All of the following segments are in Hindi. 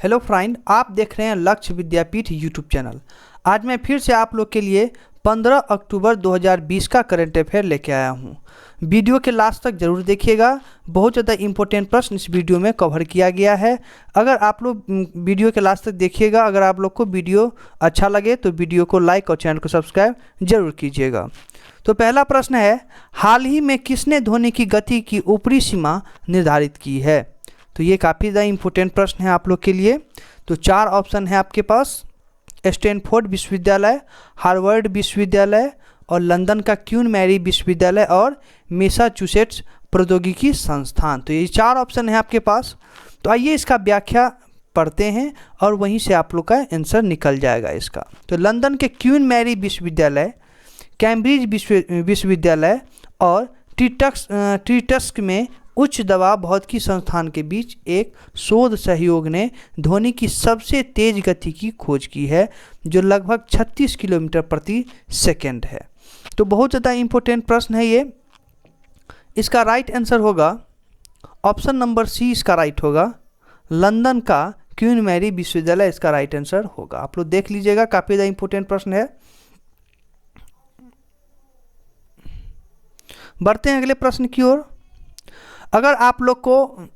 हेलो फ्रेंड, आप देख रहे हैं लक्ष्य विद्यापीठ यूट्यूब चैनल। आज मैं फिर से आप लोग के लिए 15 अक्टूबर 2020 का करंट अफेयर लेके आया हूँ। वीडियो के लास्ट तक ज़रूर देखिएगा, बहुत ज़्यादा इंपॉर्टेंट प्रश्न इस वीडियो में कवर किया गया है। अगर आप लोग वीडियो के लास्ट तक देखिएगा, अगर आप लोग को वीडियो अच्छा लगे तो वीडियो को लाइक और चैनल को सब्सक्राइब जरूर कीजिएगा। तो पहला प्रश्न है, हाल ही में किसने ध्वनि की गति की ऊपरी सीमा निर्धारित की है? तो ये काफ़ी ज़्यादा इम्पोर्टेंट प्रश्न है आप लोग के लिए। तो चार ऑप्शन है आपके पास, स्टैनफोर्ड विश्वविद्यालय, हार्वर्ड विश्वविद्यालय और लंदन का क्वीन मैरी विश्वविद्यालय और मैसाचुसेट्स प्रौद्योगिकी संस्थान। तो ये चार ऑप्शन है आपके पास। तो आइए इसका व्याख्या पढ़ते हैं और वहीं से आप लोग का आंसर निकल जाएगा इसका। तो लंदन के क्वीन मैरी विश्वविद्यालय, कैम्ब्रिज विश्वविद्यालय और ट्रिटस्क में उच्च दबाव भौतिकी संस्थान के बीच एक शोध सहयोग ने ध्वनि की सबसे तेज गति की खोज की है, जो लगभग 36 किलोमीटर प्रति सेकंड है। तो बहुत ज़्यादा इम्पोर्टेंट प्रश्न है ये। इसका राइट आंसर होगा ऑप्शन नंबर सी, इसका राइट होगा लंदन का क्वीन मैरी विश्वविद्यालय, इसका राइट आंसर होगा। आप लोग देख लीजिएगा, काफ़ी ज़्यादा इम्पोर्टेंट प्रश्न है। बढ़ते हैं अगले प्रश्न की ओर। अगर आप लोग को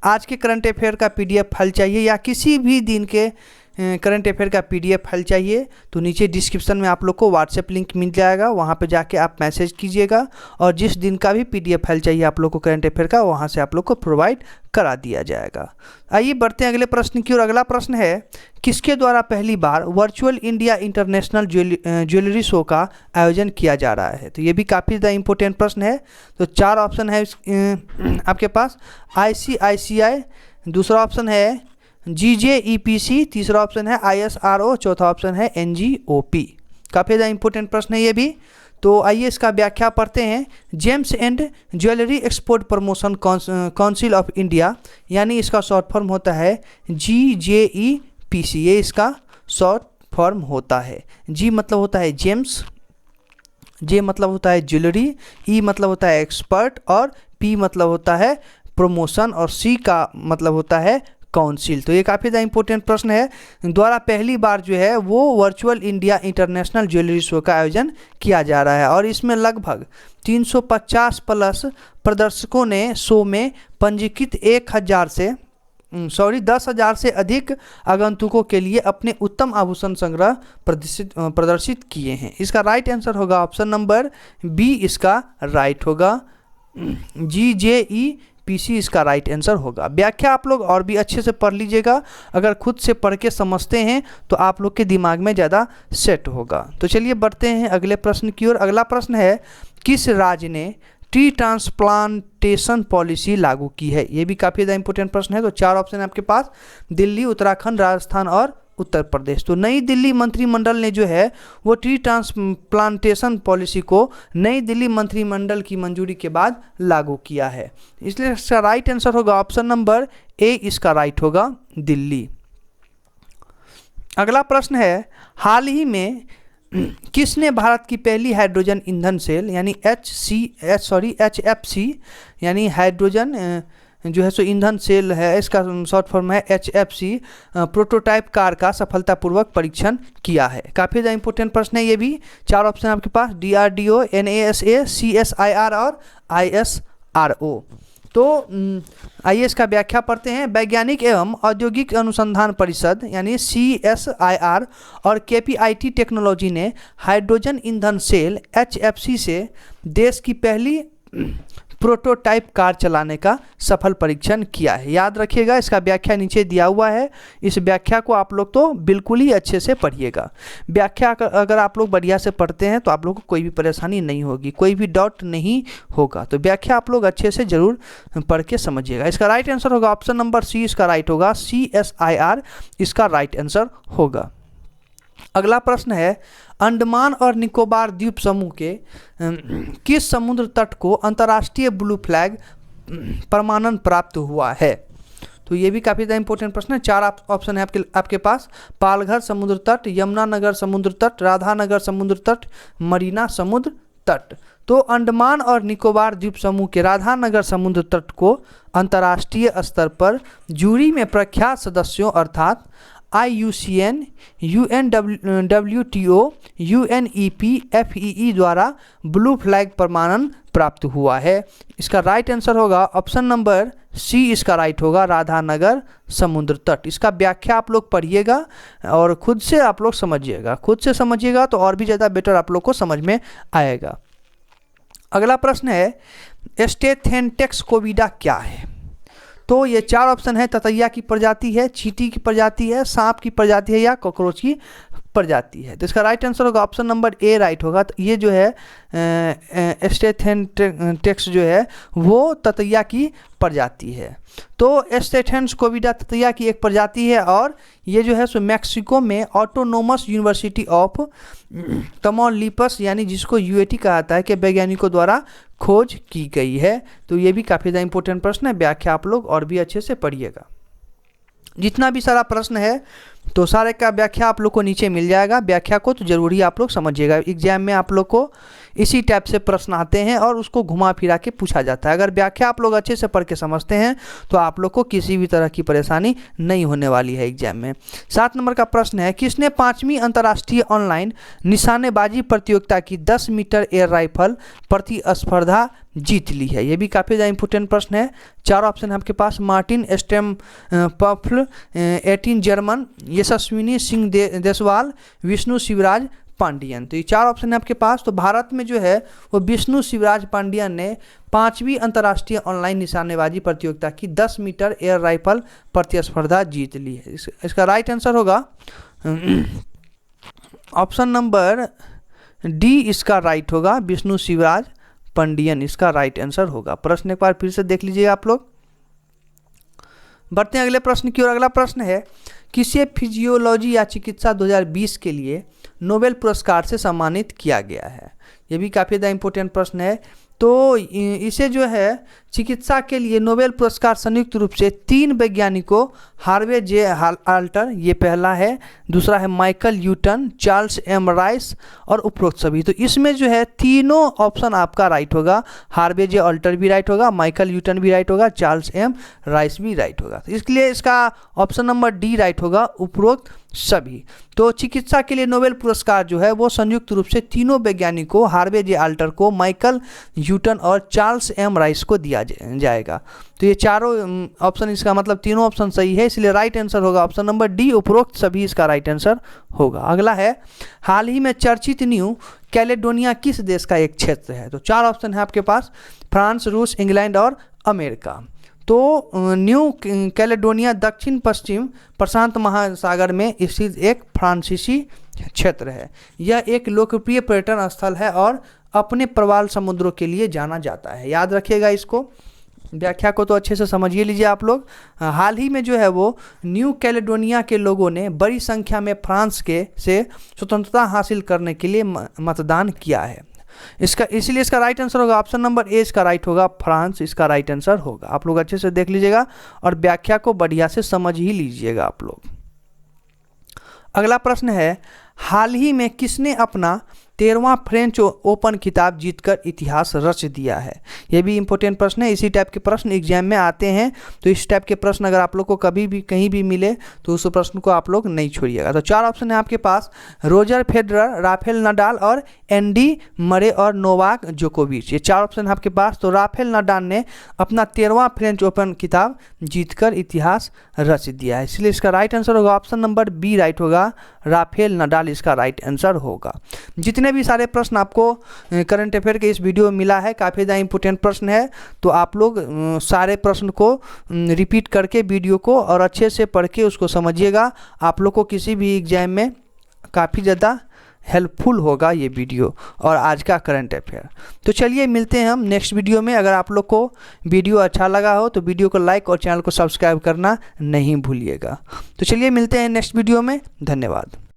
आज के करंट अफेयर का पीडीएफ फाइल चाहिए या किसी भी दिन के करंट अफेयर का पीडीएफ फाइल चाहिए तो नीचे डिस्क्रिप्शन में आप लोग को व्हाट्सएप लिंक मिल जाएगा, वहाँ पे जाके आप मैसेज कीजिएगा और जिस दिन का भी पीडीएफ फाइल चाहिए आप लोग को करंट अफेयर का, वहाँ से आप लोग को प्रोवाइड करा दिया जाएगा। आइए बढ़ते हैं अगले प्रश्न की ओर। अगला प्रश्न है, किसके द्वारा पहली बार virtual India international jewellery show का आयोजन किया जा रहा है? तो ये भी काफ़ी ज़्यादा इंपॉर्टेंट प्रश्न है। तो चार ऑप्शन है आपके पास, ICICI, दूसरा ऑप्शन है GJEPC, तीसरा ऑप्शन है ISRO, चौथा ऑप्शन है NGOP। काफ़ी ज़्यादा इंपॉर्टेंट प्रश्न है ये भी। तो आइए इसका व्याख्या पढ़ते हैं। James and jewellery export promotion council of India, यानी इसका शॉर्ट फॉर्म होता है GJEPC, ये इसका शॉर्ट फॉर्म होता है। G मतलब होता है जेम्स, J मतलब होता है ज्वेलरी, E मतलब होता है एक्सपर्ट और P मतलब होता है प्रमोशन और C का मतलब होता है काउंसिल। तो ये काफ़ी ज़्यादा इंपॉर्टेंट प्रश्न है। द्वारा पहली बार जो है वो virtual India international jewellery show का आयोजन किया जा रहा है और इसमें लगभग 350 प्लस प्रदर्शकों ने शो में पंजीकृत 10,000 से अधिक आगंतुकों के लिए अपने उत्तम आभूषण संग्रह प्रदर्शित किए हैं। इसका राइट आंसर होगा ऑप्शन नंबर बी, इसका राइट होगा GJEPC, इसका राइट आंसर होगा। व्याख्या आप लोग और भी अच्छे से पढ़ लीजिएगा, अगर खुद से पढ़ के समझते हैं तो आप लोग के दिमाग में ज़्यादा सेट होगा। तो चलिए बढ़ते हैं अगले प्रश्न की ओर। अगला प्रश्न है, किस राज्य ने ट्री ट्रांसप्लांटेशन पॉलिसी लागू की है? ये भी काफ़ी ज़्यादा इंपॉर्टेंट प्रश्न है। तो चार ऑप्शन है आपके पास, दिल्ली, उत्तराखंड, राजस्थान और उत्तर प्रदेश। तो नई दिल्ली मंत्रिमंडल ने जो है वो ट्री ट्रांसप्लांटेशन पॉलिसी को नई दिल्ली मंत्रिमंडल की मंजूरी के बाद लागू किया है, इसलिए इसका राइट आंसर होगा ऑप्शन नंबर ए, इसका राइट होगा दिल्ली। अगला प्रश्न है, हाल ही में किसने भारत की पहली हाइड्रोजन ईंधन सेल यानी HFC यानी हाइड्रोजन जो है सो ईंधन सेल है, इसका शॉर्ट फॉर्म है HFC, प्रोटोटाइप कार का सफलतापूर्वक परीक्षण किया है? काफ़ी ज़्यादा इंपॉर्टेंट प्रश्न है ये भी। चार ऑप्शन आपके पास, DRDO, NASA, CSIR और ISRO। तो आइए इसका व्याख्या पढ़ते हैं। वैज्ञानिक एवं औद्योगिक अनुसंधान परिषद यानी CSIR और KPIT टेक्नोलॉजी ने हाइड्रोजन ईंधन सेल HFC से देश की पहली प्रोटोटाइप कार चलाने का सफल परीक्षण किया है। याद रखिएगा, इसका व्याख्या नीचे दिया हुआ है, इस व्याख्या को आप लोग तो बिल्कुल ही अच्छे से पढ़िएगा। व्याख्या अगर आप लोग बढ़िया से पढ़ते हैं तो आप लोग को कोई भी परेशानी नहीं होगी, कोई भी डाउट नहीं होगा। तो व्याख्या आप लोग अच्छे से जरूर पढ़ के समझिएगा। इसका राइट आंसर होगा ऑप्शन नंबर सी, इसका राइट होगा CSIR, इसका राइट आंसर होगा। अगला प्रश्न है, अंडमान और निकोबार द्वीप समूह के किस समुद्र तट को अंतर्राष्ट्रीय ब्लू फ्लैग प्रमाणन प्राप्त हुआ है? तो ये भी काफ़ी ज़्यादा इंपॉर्टेंट प्रश्न है। चार ऑप्शन है आपके पास, पालघर समुद्र तट, यमुनानगर समुद्र तट, राधानगर समुद्र तट, मरीना समुद्र तट। तो अंडमान और निकोबार द्वीप समूह के राधानगर समुद्र तट को अंतर्राष्ट्रीय स्तर पर जूरी में प्रख्यात सदस्यों अर्थात IUCN, UNWTO, UNEP, FEE द्वारा ब्लू फ्लैग प्रमाणन प्राप्त हुआ है। इसका राइट आंसर होगा ऑप्शन नंबर सी, इसका राइट होगा राधानगर समुद्र तट। इसका व्याख्या आप लोग पढ़िएगा और खुद से आप लोग समझिएगा, खुद से समझिएगा तो और भी ज़्यादा बेटर आप लोग को समझ में आएगा। अगला प्रश्न है स्टेथेंटेक्स कोविडा क्या है? तो ये 4 ऑप्शन है, ततैया की प्रजाति है, चींटी की प्रजाति है, सांप की प्रजाति है या कॉकरोच की प्रजाति है। तो इसका राइट आंसर होगा ऑप्शन नंबर ए राइट होगा। तो ये जो है स्टेथेंटेक्स जो है वो ततैया की प्रजाति है। तो स्टेथेंस कोविडा ततैया की एक प्रजाति है और ये जो है सो मैक्सिको में ऑटोनोमस यूनिवर्सिटी ऑफ तमौलिपस यानी जिसको UAT कहा जाता है के वैज्ञानिकों द्वारा खोज की गई है। तो ये भी काफ़ी ज़्यादा इंपॉर्टेंट प्रश्न है, व्याख्या आप लोग और भी अच्छे से पढ़िएगा। जितना भी सारा प्रश्न है तो सारे का व्याख्या आप लोग को नीचे मिल जाएगा। व्याख्या को तो जरूरी आप लोग समझिएगा, एग्जाम में आप लोग को इसी टाइप से प्रश्न आते हैं और उसको घुमा फिरा के पूछा जाता है। अगर व्याख्या आप लोग अच्छे से पढ़ के समझते हैं तो आप लोग को किसी भी तरह की परेशानी नहीं होने वाली है एग्जाम में। 7 नंबर का प्रश्न है किसने 5वीं अंतर्राष्ट्रीय ऑनलाइन निशानेबाजी प्रतियोगिता की 10 मीटर एयर राइफल प्रतिस्पर्धा जीत ली है? ये भी काफ़ी ज़्यादा इंपॉर्टेंट प्रश्न है। 4 ऑप्शन है आपके पास, मार्टिन स्टेमपफ्ल, 18 जर्मन, यशस्विनी सिंह देसवाल, विष्णु शिवराज पांडियन। तो ये 4 ऑप्शन है आपके पास। तो भारत में जो है वो विष्णु शिवराज पांडियन ने 5वीं अंतर्राष्ट्रीय ऑनलाइन निशानेबाजी प्रतियोगिता की 10 मीटर एयर राइफल प्रतिस्पर्धा जीत ली है। इसका राइट आंसर होगा ऑप्शन नंबर डी, इसका राइट होगा विष्णु शिवराज पांडियन, इसका राइट आंसर होगा। प्रश्न एक बार फिर से देख लीजिए आप लोग। बढ़ते हैं अगले प्रश्न की ओर। अगला प्रश्न है किसे फिजियोलॉजी या चिकित्सा 2020 के लिए नोबेल पुरस्कार से सम्मानित किया गया है? ये भी काफ़ी ज़्यादा इंपॉर्टेंट प्रश्न है। तो इसे जो है चिकित्सा के लिए नोबेल पुरस्कार संयुक्त रूप से 3 वैज्ञानिकों हार्वे जे आल्टर, ये पहला है, दूसरा है Michael Newton, Charles M Rice और उपरोक्त सभी। तो इसमें जो है तीनों ऑप्शन आपका राइट होगा। हार्वे जे आल्टर भी राइट होगा, माइकल न्यूटन भी राइट होगा, चार्ल्स एम राइस भी राइट होगा। तो इसलिए इसका ऑप्शन नंबर डी राइट होगा, उपरोक्त सभी। तो चिकित्सा के लिए नोबेल पुरस्कार जो है वो संयुक्त रूप से तीनों वैज्ञानिकों हार्वे जे आल्टर को, माइकल न्यूटन और चार्ल्स एम राइस को दिया जाएगा। तो ये चारों ऑप्शन, इसका मतलब तीनों ऑप्शन सही है, इसलिए राइट आंसर होगा ऑप्शन नंबर डी, उपरोक्त सभी इसका राइट आंसर होगा। अगला है हाल ही में चर्चित न्यू कैलेडोनिया किस देश का एक क्षेत्र है? तो 4 ऑप्शन है आपके पास, फ्रांस, रूस, इंग्लैंड और अमेरिका। तो न्यू कैलेडोनिया दक्षिण पश्चिम प्रशांत महासागर में स्थित एक फ्रांसीसी क्षेत्र है। यह एक लोकप्रिय पर्यटन स्थल है और अपने प्रवाल समुद्रों के लिए जाना जाता है। याद रखिएगा इसको, व्याख्या को तो अच्छे से समझिए लीजिए आप लोग। हाल ही में जो है वो न्यू कैलेडोनिया के लोगों ने बड़ी संख्या में फ्रांस के से स्वतंत्रता हासिल करने के लिए मतदान किया है। इसलिए इसका राइट आंसर होगा ऑप्शन नंबर ए, इसका राइट होगा फ्रांस, इसका राइट आंसर होगा। आप लोग अच्छे से देख लीजिएगा और व्याख्या को बढ़िया से समझ ही लीजिएगा आप लोग। अगला प्रश्न है हाल ही में किसने अपना 13वां फ्रेंच ओपन खिताब जीतकर इतिहास रच दिया है? यह भी इंपॉर्टेंट प्रश्न है। इसी टाइप के प्रश्न एग्जाम में आते हैं, तो इस टाइप के प्रश्न अगर आप लोग को कभी भी कहीं भी मिले तो उस प्रश्न को आप लोग नहीं छोड़िएगा। तो 4 ऑप्शन है आपके पास, रोजर फेडरर, राफेल नडाल और एंडी मरे और नोवाक जोकोविच। ये 4 ऑप्शन है आपके पास। तो राफेल नडाल ने अपना 13वां फ्रेंच ओपन खिताब जीतकर इतिहास रच दिया है, इसलिए इसका राइट आंसर होगा ऑप्शन नंबर बी राइट होगा, राफेल नडाल इसका राइट आंसर होगा। जितने भी सारे प्रश्न आपको करंट अफेयर के इस वीडियो में मिला है, काफ़ी ज़्यादा इंपॉर्टेंट प्रश्न है, तो आप लोग सारे प्रश्न को रिपीट करके वीडियो को और अच्छे से पढ़ के उसको समझिएगा। आप लोग को किसी भी एग्जाम में काफ़ी ज़्यादा हेल्पफुल होगा ये वीडियो और आज का करंट अफेयर। तो चलिए मिलते हैं हम नेक्स्ट वीडियो में। अगर आप लोग को वीडियो अच्छा लगा हो तो वीडियो को लाइक और चैनल को सब्सक्राइब करना नहीं भूलिएगा। तो चलिए मिलते हैं नेक्स्ट वीडियो में। धन्यवाद।